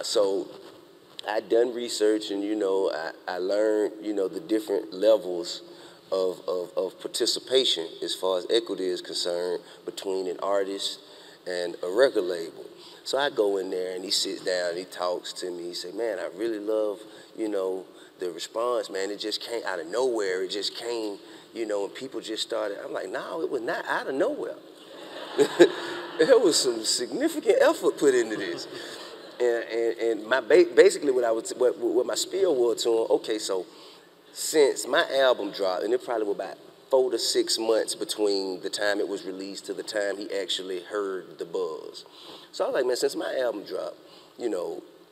So I done research, and I learned the different levels of participation as far as equity is concerned between an artist and a record label. So I go in there and he sits down and he talks to me. He say, man, I really love, the response, man. It just came out of nowhere. It just came, and people just started. I'm like, no, it was not out of nowhere. There was some significant effort put into this. And my basically what my spiel was to him, okay, so since my album dropped, and it probably was about 4 to 6 months between the time it was released to the time he actually heard the buzz. So I was like, man, since my album dropped,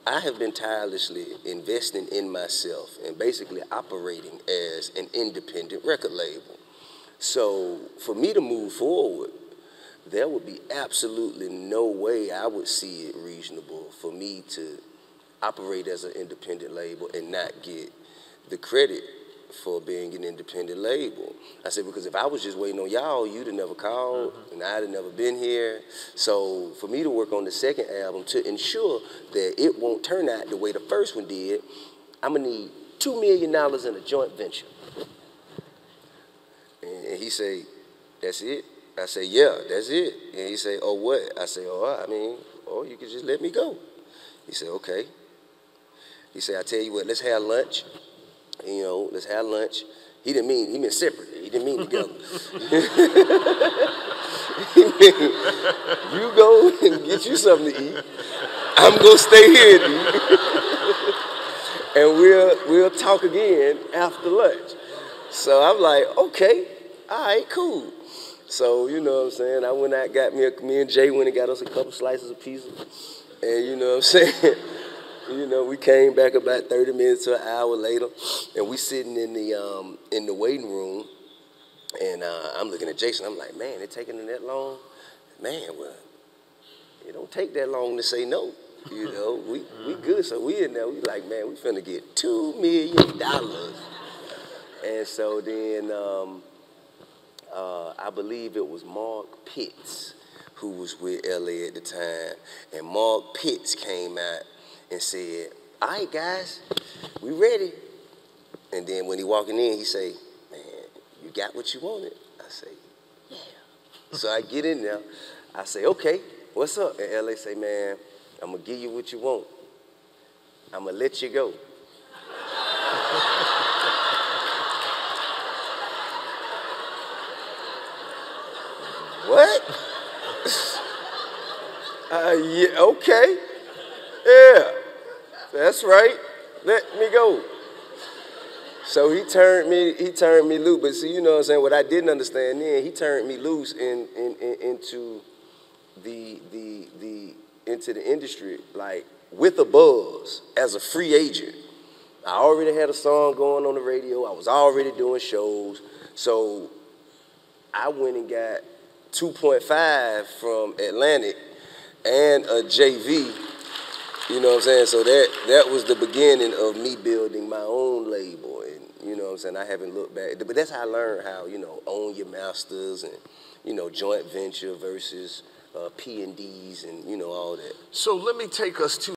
I have been tirelessly investing in myself and basically operating as an independent record label. So for me to move forward, there would be absolutely no way I would see it reasonable for me to operate as an independent label and not get the credit for being an independent label. I said, because if I was just waiting on y'all, you'd have never called, and I'd have never been here. So for me to work on the second album to ensure that it won't turn out the way the first one did, I'm gonna need $2 million in a joint venture. And he say, that's it? I say, yeah, that's it. And he say, oh, what? I say, you could just let me go. He said, okay. He said, I tell you what, let's have lunch. Let's have lunch. He meant separately. He didn't mean together. He meant, you go and get you something to eat. I'm gonna stay here and eat. And we'll talk again after lunch. So I'm like, okay, all right, cool. So, you know what I'm saying, I went out, me and Jay went and got us a couple slices of pizza. And you know what I'm saying? We came back about 30 minutes to an hour later, and we sitting in the waiting room, and I'm looking at Jason. I'm like, man, it taking them that long? Man, well, it don't take that long to say no. We good. So we in there. We like, man, we finna get $2 million. And so then I believe it was Mark Pitts who was with LA at the time, and Mark Pitts came out and said, all right, guys, we ready. And then when he walking in, he say, man, you got what you wanted? I say, yeah. So I get in there. I say, okay, what's up? And LA say, man, I'm going to give you what you want. I'm going to let you go. What? Yeah, okay. Yeah, that's right. Let me go. So he turned me loose. But see, you know what I'm saying? What I didn't understand then, he turned me loose into the industry, like with a buzz as a free agent. I already had a song going on the radio. I was already doing shows. So I went and got 2.5 from Atlantic and a JV. You know what I'm saying? So that was the beginning of me building my own label. And, you know what I'm saying? I haven't looked back. But that's how I learned how, own your masters and, joint venture versus P&Ds and, all that. So let me take us to